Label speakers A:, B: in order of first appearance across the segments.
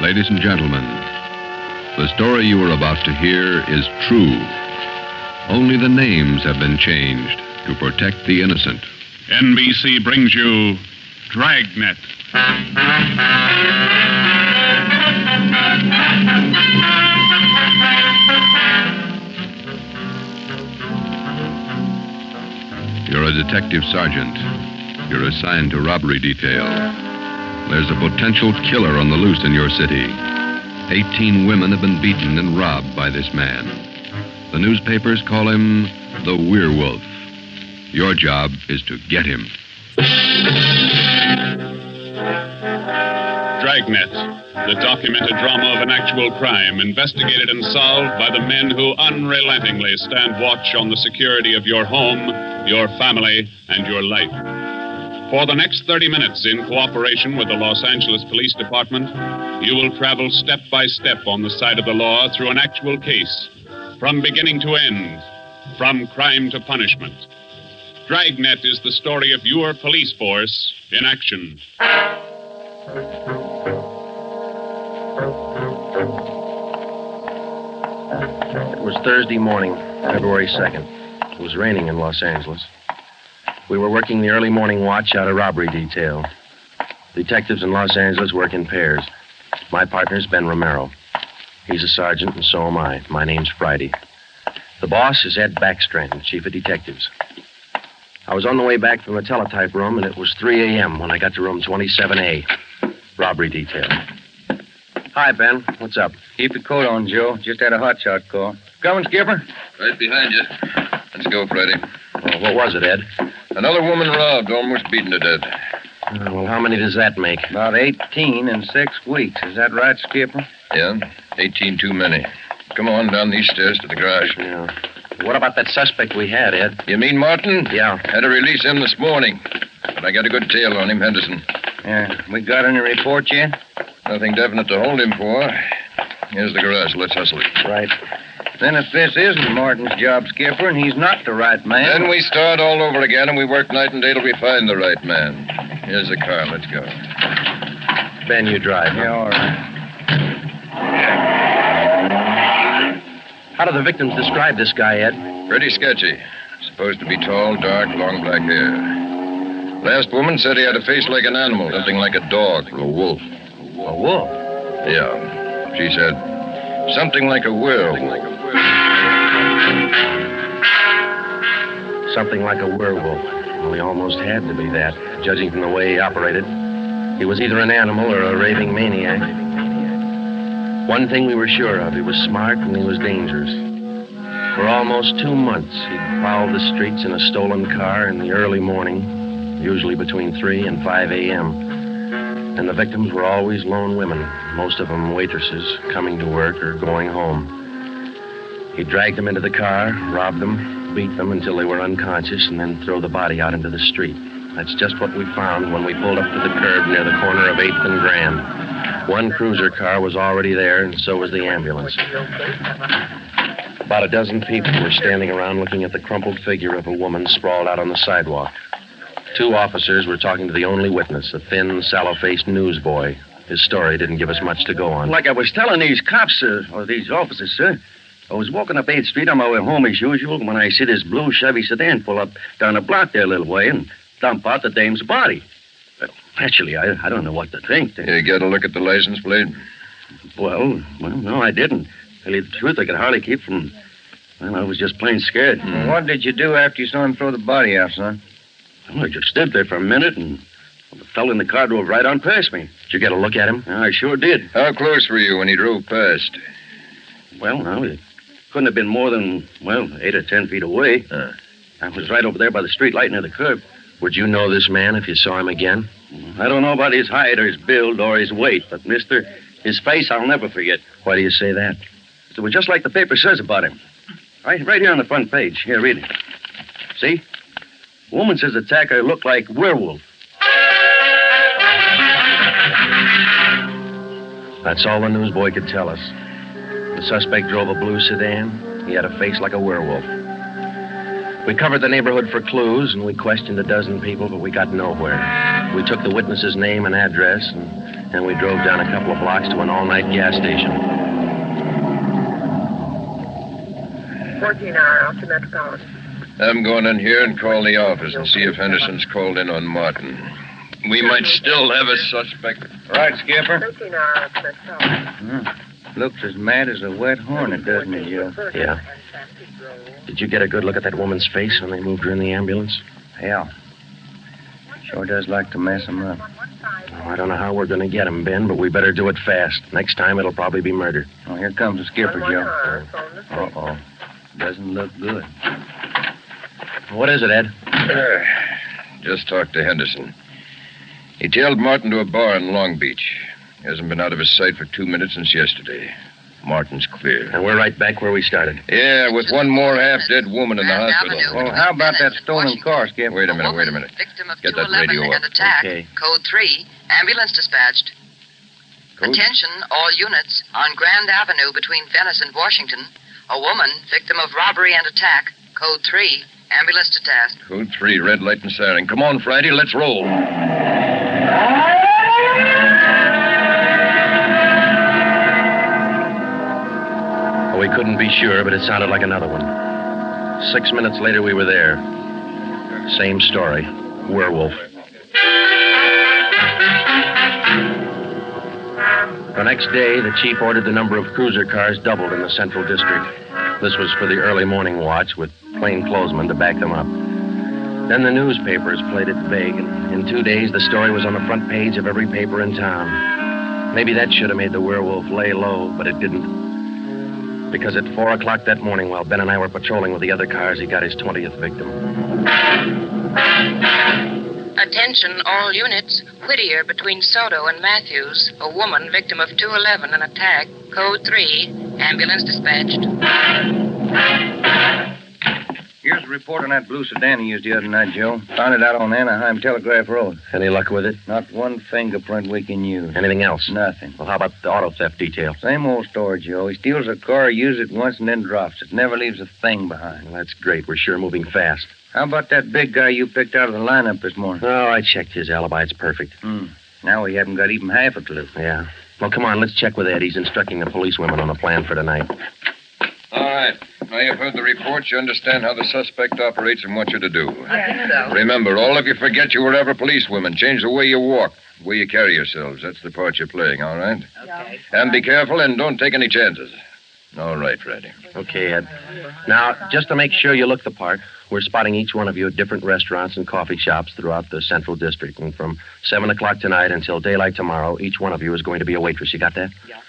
A: Ladies and gentlemen, the story you are about to hear is true. Only the names have been changed to protect the innocent.
B: NBC brings you Dragnet.
A: You're a detective sergeant. You're assigned to robbery detail. There's a potential killer on the loose in your city. 18 women have been beaten and robbed by this man. The newspapers call him the Werewolf. Your job is to get him.
B: Dragnet, the documented drama of an actual crime investigated and solved by the men who unrelentingly stand watch on the security of your home, your family, and your life. For the next 30 minutes, in cooperation with the Los Angeles Police Department, you will travel step by step on the side of the law through an actual case, from beginning to end, from crime to punishment. Dragnet is the story of your police force in action.
C: It was Thursday morning, February 2nd. It was raining in Los Angeles. We were working the early morning watch out of robbery detail. Detectives in Los Angeles work in pairs. My partner's Ben Romero. He's a sergeant, and so am I. My name's Friday. The boss is Ed Backstrand, chief of detectives. I was on the way back from the teletype room, and it was 3 a.m. when I got to room 27A, robbery detail. Hi, Ben. What's up?
D: Keep your coat on, Joe. Just had a hotshot call. Coming, Skipper?
E: Right behind you. Let's go, Friday.
C: Well, what was it, Ed?
E: Another woman robbed, almost beaten to death.
C: Well, how many does that make?
D: About 18 in 6 weeks. Is that right, Skipper?
E: Yeah, 18 too many. Come on down these stairs to the garage.
C: Yeah. What about that suspect we had, Ed?
E: You mean Martin?
C: Yeah.
E: Had to release him this morning. But I got a good tail on him, Henderson.
D: Yeah. We got any report yet?
E: Nothing definite to hold him for. Here's the garage. Let's hustle it.
C: Right.
D: Then if this isn't Martin's job, Skipper, and he's not the right man...
E: Then we start all over again, and we work night and day till we find the right man. Here's the car. Let's go.
C: Ben, you drive.
D: Yeah, all right.
C: How do the victims describe this guy, Ed?
E: Pretty sketchy. Supposed to be tall, dark, long black hair. Last woman said he had a face like an animal, something like a dog or a wolf.
C: A wolf?
E: Yeah. She said something like a werewolf.
C: Something like a werewolf. Well, he almost had to be that, judging from the way he operated. He was either an animal or a raving maniac. One thing we were sure of, he was smart and he was dangerous. For almost 2 months, he'd prowled the streets in a stolen car in the early morning, usually between 3 and 5 a.m. And the victims were always lone women, most of them waitresses, coming to work or going home. He dragged them into the car, robbed them, beat them until they were unconscious, and then throw the body out into the street. That's just what we found when we pulled up to the curb near the corner of 8th and Grand. One cruiser car was already there, and so was the ambulance. About a dozen people were standing around looking at the crumpled figure of a woman sprawled out on the sidewalk. 2 officers were talking to the only witness, a thin, sallow-faced newsboy. His story didn't give us much to go on.
D: Like I was telling these cops, or these officers, sir, I was walking up 8th Street on my way home as usual when I see this blue Chevy sedan pull up down the block there a little way and dump out the dame's body. Well, actually, I don't know what to think.
E: You get a look at the license plate?
D: Well, no, I didn't. Tell you the truth, I could hardly keep from... Well, I was just plain scared.
F: What did you do after you saw him throw the body out, son?
D: Well, I just stood there for a minute, and the fellow in the car drove right on past me.
C: Did you get a look at him?
D: I sure did.
E: How close were you when he drove past?
D: Well, no, it couldn't have been more than, 8 or 10 feet away. I was right over there by the street light near the curb.
C: Would you know this man if you saw him again?
D: I don't know about his height or his build or his weight, but, mister, his face I'll never forget.
C: Why do you say that?
D: It was just like the paper says about him. Right here on the front page. Here, read it. See? Woman says the attacker looked like werewolf.
C: That's all the newsboy could tell us. The suspect drove a blue sedan. He had a face like a werewolf. We covered the neighborhood for clues, and we questioned a dozen people, but we got nowhere. We took the witness's name and address, and Then we drove down a couple of blocks to an all-night gas station.
G: 14-hour off to Metropolitan.
E: I'm going in here and call the office and see if Henderson's called in on Martin. We might still have a suspect.
F: Right, Skipper.
G: 13-hour off to Metropolitan.
F: Looks as mad as a wet hornet, doesn't it, Joe?
C: Yeah. Did you get a good look at that woman's face when they moved her in the ambulance?
F: Yeah. Sure does like to mess him up.
C: Oh, I don't know how we're going to get him, Ben, but we better do it fast. Next time, it'll probably be murder.
F: Oh, here comes the skipper, Joe. Uh-oh. Doesn't look good.
C: What is it, Ed?
E: Just talked to Henderson. He tailed Martin to a bar in Long Beach. He hasn't been out of his sight for 2 minutes since yesterday. Martin's clear.
C: And we're right back where we started.
E: Yeah, with one more half-dead woman in the hospital.
F: Well, how about that stolen car, Skipper?
E: Wait a minute.
H: Victim of
E: Get that
H: 211
E: radio
H: and
E: up.
H: attack.
C: Okay.
H: Code 3. Ambulance dispatched.
E: Code?
H: Attention, all units. On Grand Avenue between Venice and Washington. A woman, victim of robbery and attack. Code 3. Ambulance to task.
E: Code 3, red light and siren. Come on, Friday, let's roll.
C: We couldn't be sure, but it sounded like another one. 6 minutes later, we were there. Same story. Werewolf. The next day, the chief ordered the number of cruiser cars doubled in the Central District. This was for the early morning watch with plainclothesmen to back them up. Then the newspapers played it big, and in 2 days, the story was on the front page of every paper in town. Maybe that should have made the werewolf lay low, but it didn't. Because at 4 o'clock that morning, while Ben and I were patrolling with the other cars, he got his 20th victim.
I: Attention, all units. Whittier between Soto and Matthews. A woman, victim of 211, an attack. Code 3. Ambulance dispatched.
F: Here's a report on that blue sedan he used the other night, Joe. Found it out on Anaheim Telegraph Road.
C: Any luck with it?
F: Not one fingerprint we can use.
C: Anything else?
F: Nothing.
C: Well, how about the auto theft detail?
F: Same old story, Joe. He steals a car, uses it once, and then drops it. Never leaves a thing behind.
C: Well, that's great. We're sure moving fast.
F: How about that big guy you picked out of the lineup this morning?
C: Oh, I checked his alibi. It's perfect.
F: Now we haven't got even half a clue.
C: Yeah. Well, come on, let's check with Ed. He's instructing the policewomen on a plan for tonight.
E: All right. Now you've heard the report. You understand how the suspect operates and what you're to do.
G: I think so.
E: Remember, all of you forget you were ever policewomen. Change the way you walk, the way you carry yourselves. That's the part you're playing, all right?
G: Okay.
E: And be careful and don't take any chances. All right, Freddie.
C: Okay, Ed. Now, just to make sure you look the part, we're spotting each one of you at different restaurants and coffee shops throughout the Central District. And from 7 o'clock tonight until daylight tomorrow, each one of you is going to be a waitress. You got that?
G: Yeah.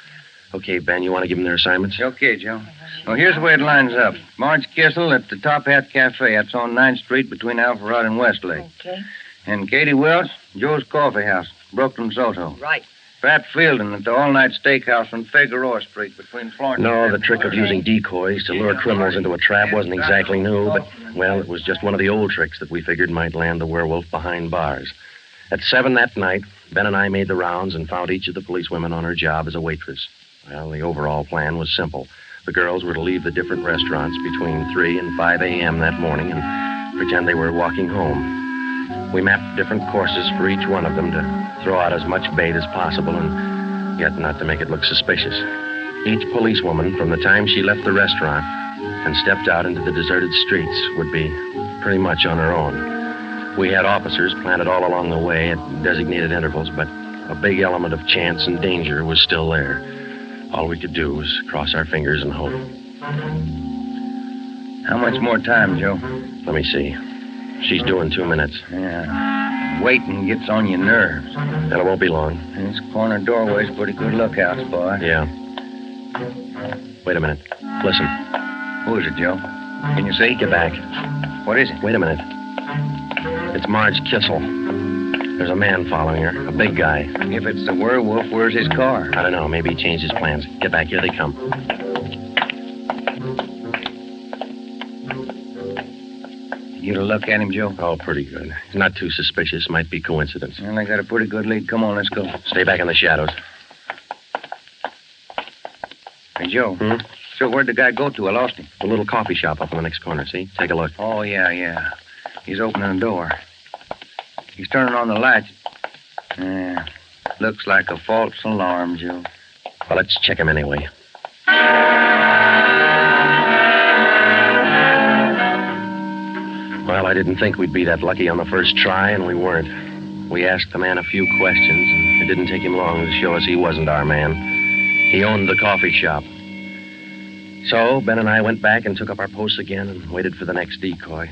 C: Okay, Ben, you want to give them their assignments?
F: Okay, Joe. Well, here's the way it lines up. Marge Kissel at the Top Hat Cafe. That's on 9th Street between Alpharetta and Westlake.
G: Okay.
F: And Katie Welch, Joe's Coffee House, Brooklyn, Soto.
G: Right.
F: Pat Fielding at the All-Night Steakhouse on Figueroa Street between Florence
C: No,
F: and...
C: the trick of using decoys to lure criminals into a trap wasn't exactly new, but, well, it was just one of the old tricks that we figured might land the werewolf behind bars. At 7 that night, Ben and I made the rounds and found each of the policewomen on her job as a waitress. Well, the overall plan was simple. The girls were to leave the different restaurants between 3 and 5 a.m. that morning and pretend they were walking home. We mapped different courses for each one of them to throw out as much bait as possible and yet not to make it look suspicious. Each policewoman, from the time she left the restaurant and stepped out into the deserted streets, would be pretty much on her own. We had officers planted all along the way at designated intervals, but a big element of chance and danger was still there. All we could do was cross our fingers and hope.
F: How much more time, Joe?
C: Let me see. She's due in 2 minutes.
F: Yeah. Waiting gets on your nerves.
C: And it won't be long.
F: This corner doorway's pretty good lookouts, boy.
C: Yeah. Wait a minute. Listen.
F: Who is it, Joe? Can you see?
C: Get back.
F: What is it?
C: Wait a minute. It's Marge Kissel. There's a man following her, a big guy.
F: If it's the werewolf, where's his car?
C: I don't know. Maybe he changed his plans. Get back. Here they come.
F: You get a look at him, Joe?
C: Oh, pretty good. Not too suspicious. Might be coincidence.
F: Well, I got a pretty good lead. Come on, let's go.
C: Stay back in the shadows.
F: Hey, Joe.
C: Hmm?
F: So where'd the guy go to? I lost him.
C: The little coffee shop up in the next corner, see? Take a look.
F: Oh, yeah. He's opening the door. He's turning on the lights. Yeah. Looks like a false alarm, Joe.
C: Well, let's check him anyway. Well, I didn't think we'd be that lucky on the first try, and we weren't. We asked the man a few questions, and it didn't take him long to show us he wasn't our man. He owned the coffee shop. So Ben and I went back and took up our posts again and waited for the next decoy.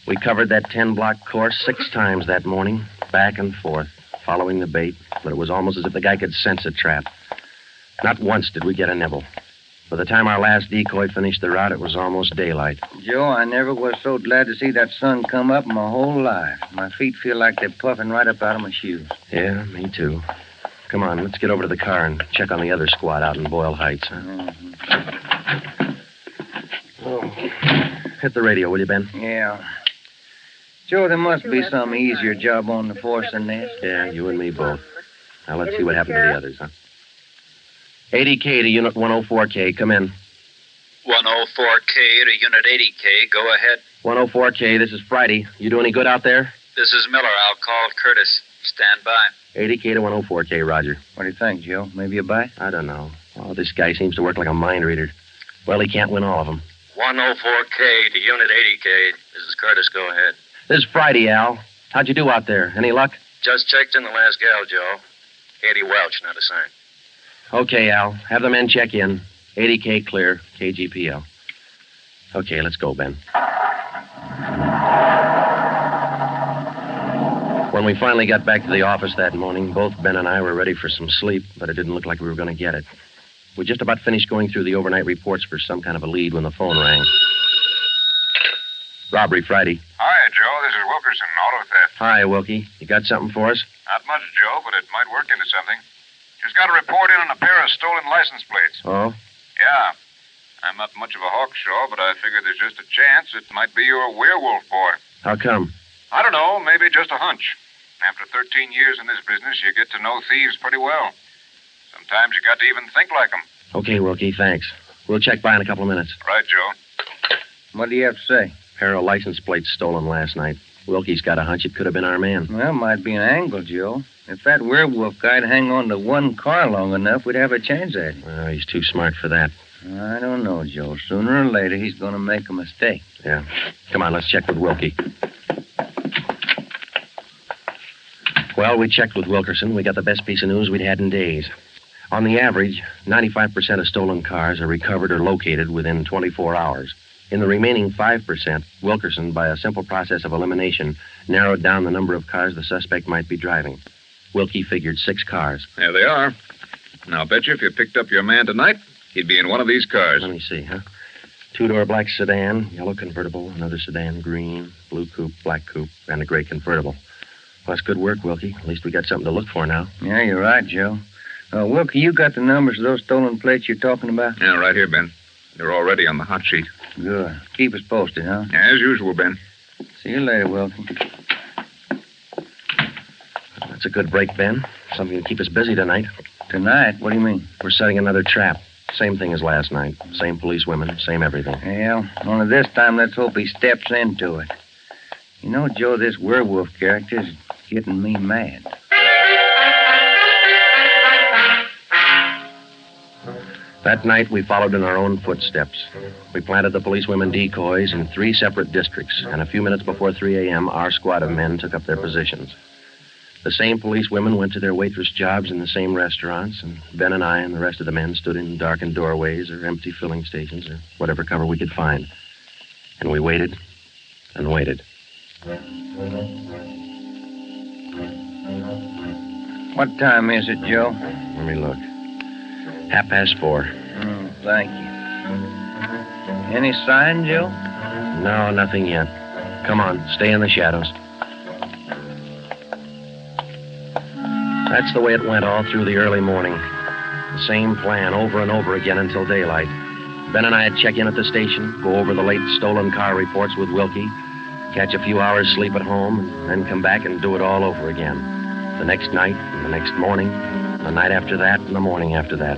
C: We covered that 10-block course 6 times that morning, back and forth, following the bait, but it was almost as if the guy could sense a trap. Not once did we get a nibble. By the time our last decoy finished the route, it was almost daylight.
F: Joe, I never was so glad to see that sun come up in my whole life. My feet feel like they're puffing right up out of my shoes.
C: Yeah, me too. Come on, let's get over to the car and check on the other squad out in Boyle Heights. Huh?
F: Mm-hmm.
C: Oh. Hit the radio, will you, Ben?
F: Yeah. Joe, there must be some easier job on the force than this.
C: Yeah, you and me both. Now, let's see what happened to the others, huh? 80K to Unit 104K. Come in.
J: 104K to Unit 80K. Go ahead.
C: 104K, this is Friday. You do any good out there?
J: This is Miller. I'll call Curtis. Stand by.
C: 80K to 104K, Roger.
F: What do you think, Joe? Maybe a bite?
C: I don't know. Oh, this guy seems to work like a mind reader. Well, he can't win all of them. 104K to Unit 80K. This is Curtis. Go ahead. This is Friday, Al. How'd you do out there? Any luck?
K: Just checked in the last gal, Joe. Katie Welch, not a sign.
C: Okay, Al. Have the men check in. 80K clear. KGPL. Okay, let's go, Ben. When we finally got back to the office that morning, both Ben and I were ready for some sleep, but it didn't look like we were going to get it. We just about finished going through the overnight reports for some kind of a lead when the phone rang. Robbery Friday.
L: Hi, Joe. This is Wilkerson, auto theft.
C: Hi, Wilkie. You got something for us?
L: Not much, Joe, but it might work into something. Just got a report in on a pair of stolen license plates.
C: Oh?
L: Yeah. I'm not much of a hawkshaw, but I figure there's just a chance it might be your werewolf boy.
C: How come?
L: I don't know. Maybe just a hunch. After 13 years in this business, you get to know thieves pretty well. Sometimes you got to even think like them.
C: Okay, Wilkie, thanks. We'll check by in a couple of minutes.
L: Right, Joe.
F: What do you have to say?
C: Pair of license plates stolen last night. Wilkie's got a hunch it could have been our man.
F: Well, might be an angle, Joe. If that werewolf guy'd hang on to one car long enough, we'd have a chance at him.
C: Well, he's too smart for that.
F: I don't know, Joe. Sooner or later, he's going to make a mistake.
C: Yeah. Come on, let's check with Wilkie. Well, we checked with Wilkerson. We got the best piece of news we'd had in days. On the average, 95% of stolen cars are recovered or located within 24 hours. In the remaining 5%, Wilkerson, by a simple process of elimination, narrowed down the number of cars the suspect might be driving. Wilkie figured 6 cars.
L: There they are. Now, bet you if you picked up your man tonight, he'd be in one of these cars.
C: Let me see, huh? 2-door black sedan, yellow convertible, another sedan, green, blue coupe, black coupe, and a gray convertible. Well, that's good work, Wilkie. At least we got something to look for now.
F: Yeah, you're right, Joe. Wilkie, you got the numbers of those stolen plates you're talking about?
L: Yeah, right here, Ben. They're already on the hot sheet.
F: Good. Keep us posted, huh?
L: As usual, Ben.
F: See you later, Wilkie.
C: That's a good break, Ben. Something to keep us busy tonight.
F: Tonight? What do you mean?
C: We're setting another trap. Same thing as last night. Same policewomen, same everything.
F: Well, only this time, let's hope he steps into it. You know, Joe, this werewolf character's getting me mad.
C: That night, we followed in our own footsteps. We planted the policewomen decoys in 3 separate districts, and a few minutes before 3 a.m., our squad of men took up their positions. The same policewomen went to their waitress jobs in the same restaurants, and Ben and I and the rest of the men stood in darkened doorways or empty filling stations or whatever cover we could find. And we waited and waited.
F: What time is it, Joe?
C: Let me look. 4:30.
F: Thank you. Any sign, Joe?
C: No, nothing yet. Come on, stay in the shadows. That's the way it went all through the early morning. The same plan over and over again until daylight. Ben and I'd check in at the station, go over the late stolen car reports with Wilkie, catch a few hours sleep at home, and then come back and do it all over again. The next night, and the next morning, the night after that, and the morning after that.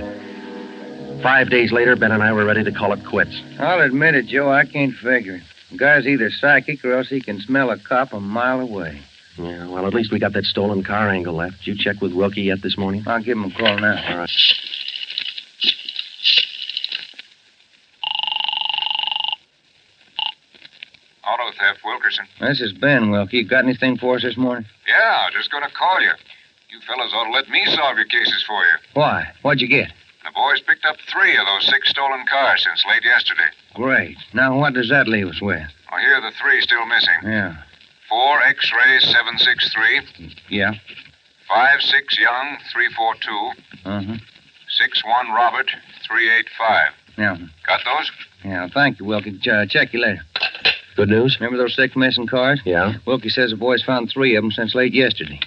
C: 5 days later, Ben and I were ready to call it quits.
F: I'll admit it, Joe, I can't figure it. The guy's either psychic or else he can smell a cop a mile away.
C: Yeah, well, at least we got that stolen car angle left. Did you check with Wilkie yet this morning?
F: I'll give him a call now.
C: All right.
L: Auto theft, Wilkerson.
F: This is Ben, Wilkie. You got anything for us this morning?
L: Yeah, just going to call you. You fellas ought to let me solve your cases for you.
F: Why? What'd you get?
L: The boys picked up 3 of those 6 stolen cars since late yesterday.
F: Great. Now, what does that leave us with?
L: Oh, here are the 3 still missing.
F: Yeah.
L: 4 X-ray 763.
F: Yeah.
L: 5-6 Young 342.
F: Uh-huh.
L: 6-1 Robert 385.
F: Yeah.
L: Got those?
F: Yeah, thank you, Wilkie. Check you later.
C: Good news?
F: Remember those 6 missing cars?
C: Yeah.
F: Wilkie says the boys found 3 of them since late yesterday.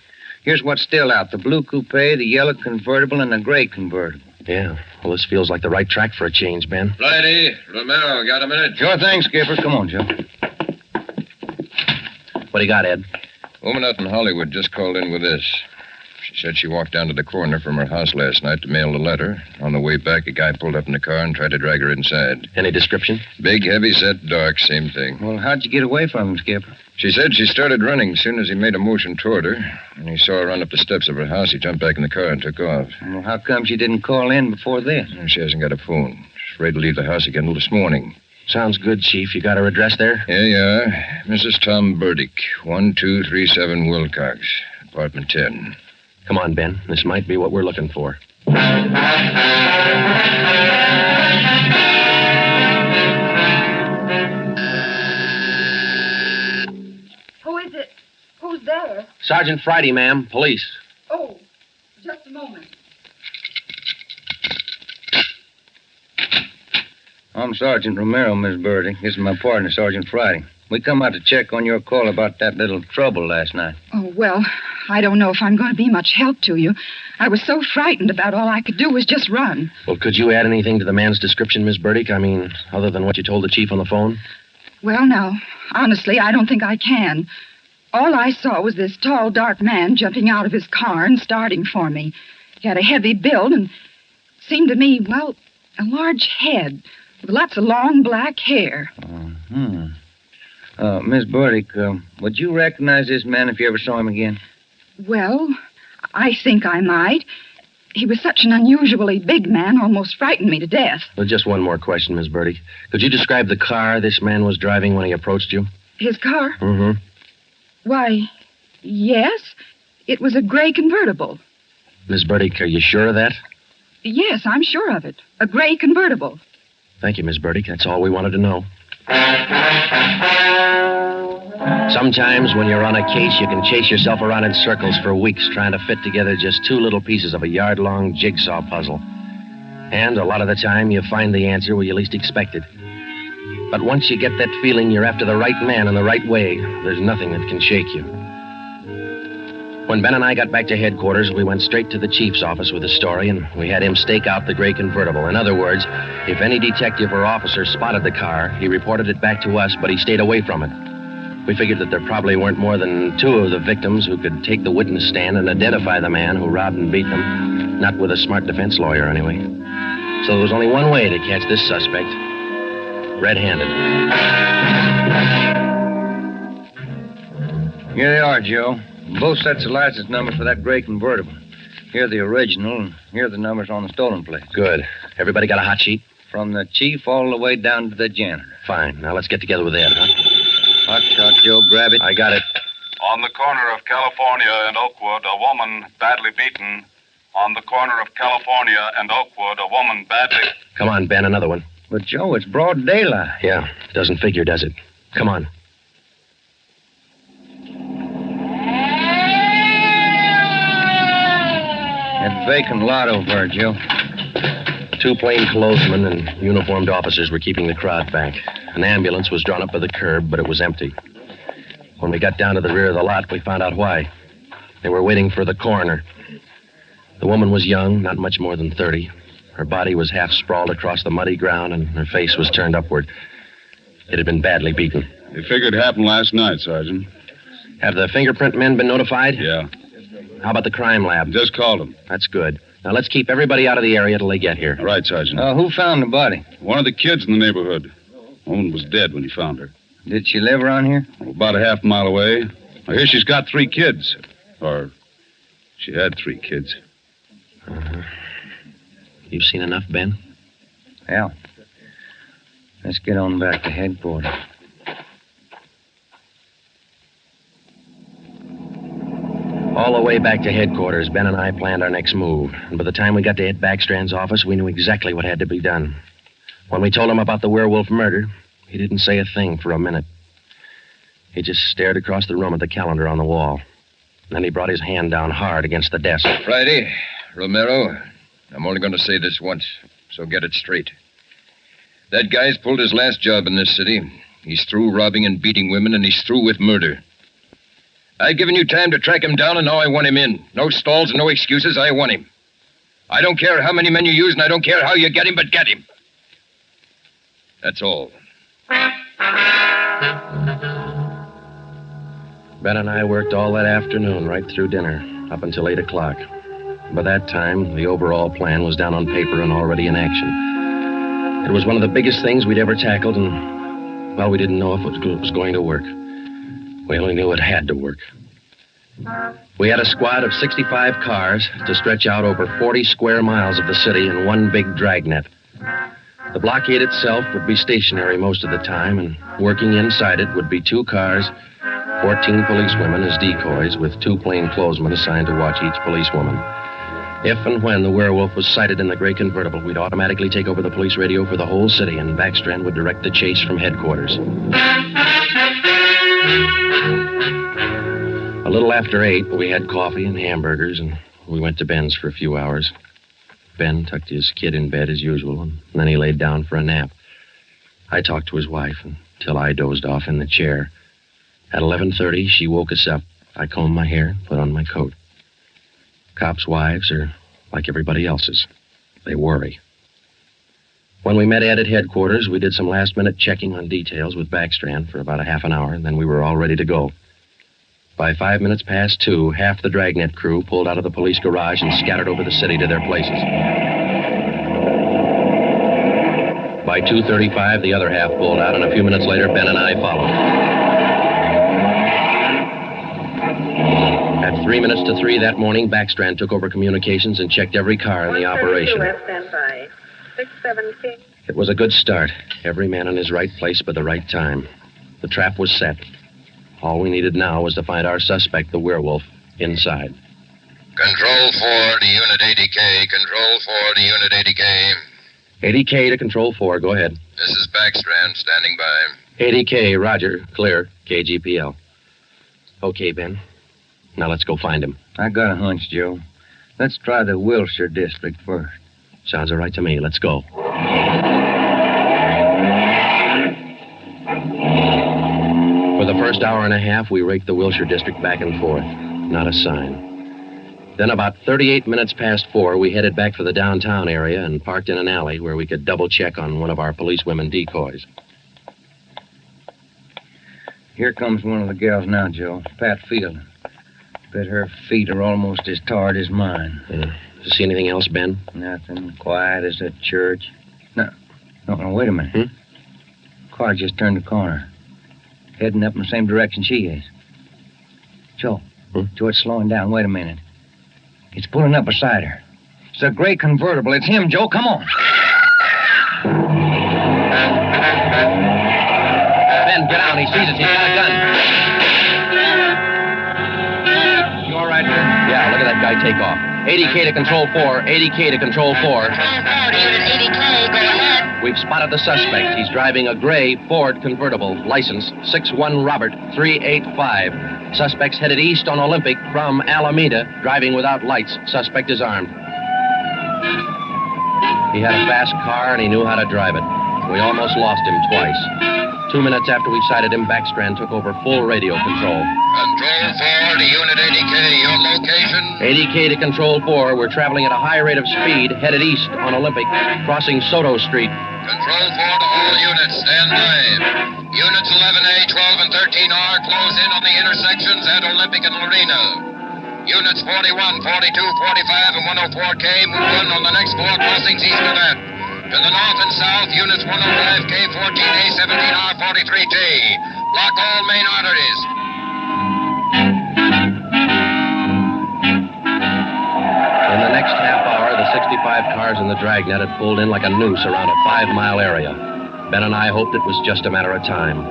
F: Here's what's still out. The blue coupe, the yellow convertible, and the gray convertible.
C: Yeah. Well, this feels like the right track for a change, Ben.
E: Righty. Romero, got a minute?
F: Sure thing, Skipper. Come on, Joe.
C: What do you got, Ed?
E: Woman out in Hollywood just called in with this. She said she walked down to the corner from her house last night to mail the letter. On the way back, a guy pulled up in the car and tried to drag her inside.
C: Any description?
E: Big, heavy-set, dark, same thing.
F: Well, how'd you get away from him, Skipper?
E: She said she started running as soon as he made a motion toward her. When he saw her run up the steps of her house, he jumped back in the car and took off.
F: Well, how come she didn't call in before this?
E: She hasn't got a phone. She's afraid to leave the house again until this morning.
C: Sounds good, Chief. You got her address there?
E: Here you are. Mrs. Tom Burdick, 1237 Wilcox, apartment 10.
C: Come on, Ben. This might be what we're looking for.
M: Who is it? Who's there?
C: Sergeant Friday, ma'am. Police.
M: Oh, just a moment.
F: I'm Sergeant Romero, Miss Birdie. This is my partner, Sergeant Friday. We come out to check on your call about that little trouble last night.
M: Oh, well, I don't know if I'm going to be much help to you. I was so frightened about all I could do was just run.
C: Well, could you add anything to the man's description, Miss Burdick? I mean, other than what you told the chief on the phone?
M: Well, now, honestly, I don't think I can. All I saw was this tall, dark man jumping out of his car and starting for me. He had a heavy build and seemed to me, well, a large head with lots of long black hair.
F: Miss Burdick, would you recognize this man if you ever saw him again?
M: Well, I think I might. He was such an unusually big man, almost frightened me to death.
C: Well, just one more question, Miss Burdick. Could you describe the car this man was driving when he approached you?
M: His car?
C: Mm-hmm.
M: Why, yes. It was a gray convertible.
C: Miss Burdick, are you sure of that?
M: Yes, I'm sure of it. A gray convertible.
C: Thank you, Miss Burdick. That's all we wanted to know. Sometimes when you're on a case, you can chase yourself around in circles for weeks trying to fit together just 2 little pieces of a yard-long jigsaw puzzle. And a lot of the time, you find the answer where you least expect it. But once you get that feeling you're after the right man in the right way, there's nothing that can shake you. When Ben and I got back to headquarters, we went straight to the chief's office with the story, and we had him stake out the gray convertible. In other words, if any detective or officer spotted the car, he reported it back to us, but he stayed away from it. We figured that there probably weren't more than 2 of the victims who could take the witness stand and identify the man who robbed and beat them. Not with a smart defense lawyer, anyway. So there was only one way to catch this suspect. Red-handed.
F: Here they are, Joe. Both sets of license numbers for that gray convertible. Here the original, and here the numbers on the stolen plate.
C: Good. Everybody got a hot sheet?
F: From the chief all the way down to the janitor.
C: Fine. Now let's get together with Ed, huh?
F: Hot shot, Joe. Grab it.
C: I got it.
L: On the corner of California and Oakwood, a woman badly beaten. On the corner of California and Oakwood, a woman badly...
C: Come on, Ben, another one.
F: But, Joe, it's broad daylight.
C: Yeah, doesn't figure, does it? Come on.
F: That vacant lot over there, Joe.
C: 2 plainclothesmen and uniformed officers were keeping the crowd back. An ambulance was drawn up by the curb, but it was empty. When we got down to the rear of the lot, we found out why. They were waiting for the coroner. The woman was young, not much more than 30. Her body was half sprawled across the muddy ground, and her face was turned upward. It had been badly beaten.
N: They figured it happened last night, Sergeant.
C: Have the fingerprint men been notified?
N: Yeah.
C: How about the crime lab?
N: Just called them.
C: That's good. Now, let's keep everybody out of the area till they get here.
N: All right, Sergeant.
F: Who found the body?
N: One of the kids in the neighborhood. The woman was dead when he found her.
F: Did she live around here?
N: About a half mile away. I hear she's got 3 kids. Or she had 3 kids.
C: Uh-huh. You've seen enough, Ben?
F: Yeah. Let's get on back to headquarters.
C: All the way back to headquarters, Ben and I planned our next move. And by the time we got to Ed Backstrand's office, we knew exactly what had to be done. When we told him about the werewolf murder, he didn't say a thing for a minute. He just stared across the room at the calendar on the wall. Then he brought his hand down hard against the desk.
E: Friday, Romero, I'm only going to say this once, so get it straight. That guy's pulled his last job in this city. He's through robbing and beating women, and he's through with murder. I've given you time to track him down, and now I want him in. No stalls and no excuses. I want him. I don't care how many men you use, and I don't care how you get him, but get him. That's all.
C: Ben and I worked all that afternoon, right through dinner, up until 8 o'clock. By that time, the overall plan was down on paper and already in action. It was one of the biggest things we'd ever tackled, and, well, we didn't know if it was going to work. We only knew it had to work. We had a squad of 65 cars to stretch out over 40 square miles of the city in one big dragnet. The blockade itself would be stationary most of the time, and working inside it would be 2 cars, 14 policewomen as decoys, with 2 plainclothesmen assigned to watch each policewoman. If and when the werewolf was sighted in the gray convertible, we'd automatically take over the police radio for the whole city, and Backstrand would direct the chase from headquarters. A little after 8, we had coffee and hamburgers, and we went to Ben's for a few hours. Ben tucked his kid in bed as usual, and then he laid down for a nap. I talked to his wife until I dozed off in the chair. At 11:30, she woke us up. I combed my hair, put on my coat. Cops' wives are like everybody else's. They worry. When we met Ed at headquarters, we did some last-minute checking on details with Backstrand for about a half an hour, and then we were all ready to go. By 5 minutes past 2, half the Dragnet crew pulled out of the police garage and scattered over the city to their places. By 2:35, the other half pulled out, and a few minutes later, Ben and I followed. At 3 minutes to 3 that morning, Backstrand took over communications and checked every car in the operation. It was a good start. Every man in his right place by the right time. The trap was set. All we needed now was to find our suspect, the werewolf, inside.
E: Control 4 to Unit 80K. Control 4 to Unit 80K.
C: 80K to Control 4. Go ahead.
E: This is Backstrand, standing by.
C: 80K, roger. Clear. KGPL. Okay, Ben. Now let's go find him.
F: I got a hunch, Joe. Let's try the Wilshire district first.
C: Sounds all right to me. Let's go. For the first hour and a half, we raked the Wilshire district back and forth. Not a sign. Then about 38 minutes past 4, we headed back for the downtown area and parked in an alley where we could double-check on one of our policewomen decoys.
F: Here comes one of the gals now, Joe. Pat Field. Bet her feet are almost as tarred as mine.
C: Yeah. You see anything else, Ben?
F: Nothing. Quiet as a church. No, wait a minute. Car just turned the corner. Heading up in the same direction she is. Joe. Joe, it's slowing down. Wait a minute. It's pulling up beside her. It's a gray convertible. It's him, Joe. Come on.
C: Ben, get out. He sees us. He's got a gun. You all right, Ben? Yeah, look at that guy take off. 80K to Control 4. 80K to Control 4.
I: Control 4 to Unit 80K. Go ahead.
C: We've spotted the suspect. He's driving a gray Ford convertible, license 61 Robert 385. Suspect's headed east on Olympic from Alameda, driving without lights. Suspect is armed. He had a fast car and he knew how to drive it. We almost lost him twice. 2 minutes after we sighted him, Backstrand took over full radio control.
E: Control 4 to Unit 80K. Your location?
C: 80K to Control 4. We're traveling at a high rate of speed, headed east on Olympic, crossing Soto Street.
E: Control 4 to all units. Stand by. Units 11A, 12, and 13R close in on the intersections at Olympic and Lorena. Units 41, 42, 45, and 104K move in on the next 4 crossings east of that. To the north and south, units 105K, 14A, 17R, 43T. Block all main arteries.
C: the Dragnet had pulled in like a noose around a 5-mile area. Ben and I hoped it was just a matter of time.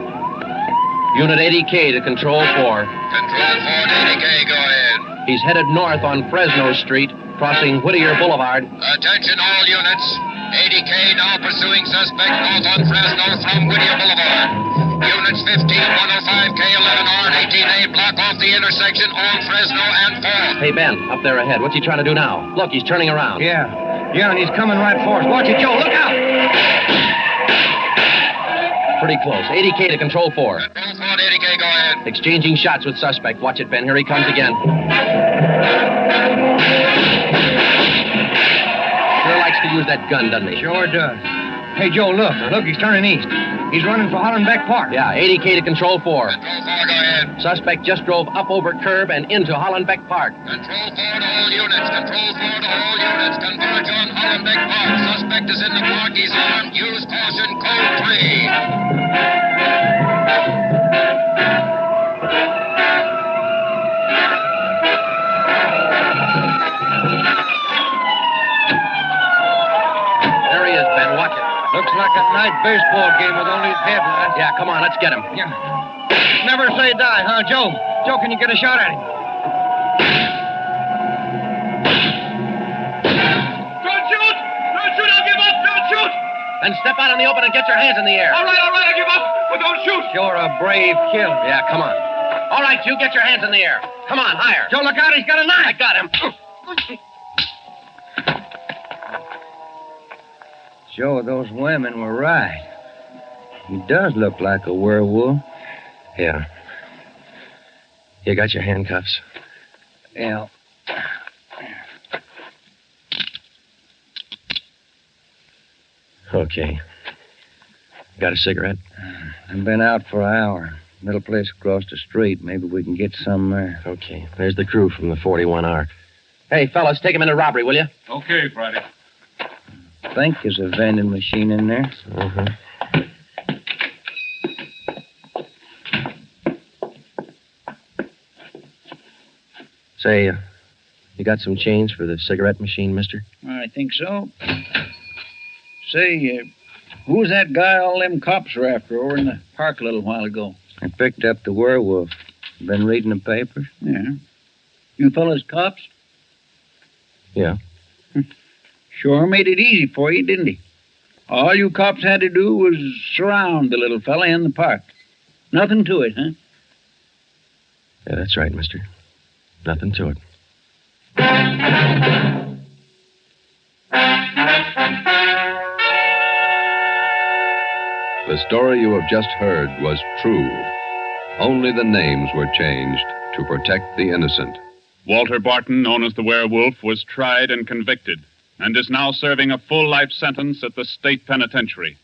C: Unit 80K to Control 4.
E: Control 4 to 80K, go ahead.
C: He's headed north on Fresno Street, crossing Whittier Boulevard.
E: Attention all units. 80K now pursuing suspect north on Fresno from Whittier Boulevard. Units 15, 105K, 11R, and 18A block off the intersection on Fresno and 4.
C: Hey, Ben, up there ahead. What's he trying to do now? Look, he's turning around.
F: Yeah, and he's coming right for us. Watch it, Joe. Look out!
C: Pretty close. 80K to Control 4.
E: Control 4 to 80K, go ahead.
C: Exchanging shots with suspect. Watch it, Ben. Here he comes again. Sure likes to use that gun, doesn't he?
F: Sure does. Hey, Joe, look. Look, he's turning east. He's running for Hollenbeck Park.
C: Yeah, 80K to Control 4.
E: Control 4, go ahead.
C: Suspect just drove up over curb and into Hollenbeck Park.
E: Control 4 to all units. Control 4 to all units. Converge on Hollenbeck Park. Suspect is in the park. He's armed. Use caution. Code 3.
C: There he is, Ben. Watch it.
F: Looks like a night baseball game with only headlights.
C: Yeah, come on. Let's get him.
F: Yeah. Never say die, huh, Joe? Joe, can you get a shot at him?
O: Don't shoot! Don't shoot! I'll give up! Don't shoot!
C: Then step out in the open and get your hands in the air.
O: All right, I give up, but don't shoot!
F: You're a brave killer.
C: Yeah, come on. All right, you get your hands in the air. Come on, higher.
F: Joe, look out. He's got a knife.
C: I got him.
F: Joe, those women were right. He does look like a werewolf.
C: Yeah. You got your handcuffs?
F: Yeah.
C: Okay. Got a cigarette?
F: I've been out for an hour. Little place across the street. Maybe we can get some there.
C: Okay. There's the crew from the 41R. Hey, fellas, take him into robbery, will you?
L: Okay, Friday.
F: I think there's a vending machine in there.
C: Uh-huh. Say, you got some change for the cigarette machine, mister?
P: I think so. Say, who was that guy all them cops were after over in the park a little while ago?
F: I picked up the werewolf. Been reading the papers?
P: Yeah. You fellas cops?
C: Yeah.
P: Sure made it easy for you, didn't he? All you cops had to do was surround the little fella in the park. Nothing to it, huh?
C: Yeah, that's right, mister. Nothing to it.
A: The story you have just heard was true. Only the names were changed to protect the innocent.
B: Walter Barton, known as the Werewolf, was tried and convicted and is now serving a full life sentence at the state penitentiary.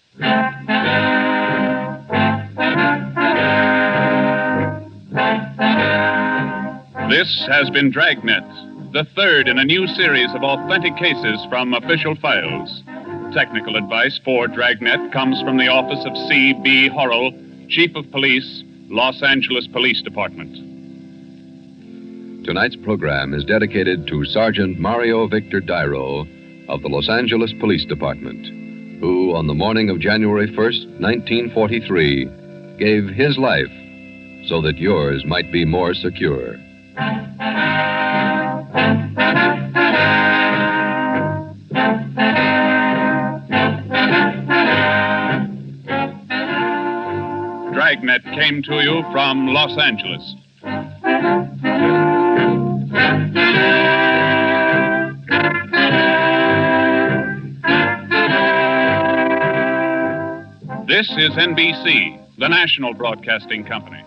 B: This has been Dragnet, the third in a new series of authentic cases from official files. Technical advice for Dragnet comes from the office of C.B. Horrell, Chief of Police, Los Angeles Police Department.
A: Tonight's program is dedicated to Sergeant Mario Victor Dairo of the Los Angeles Police Department, who, on the morning of January 1st, 1943, gave his life so that yours might be more secure.
B: Dragnet came to you from Los Angeles. This is NBC, the national broadcasting company.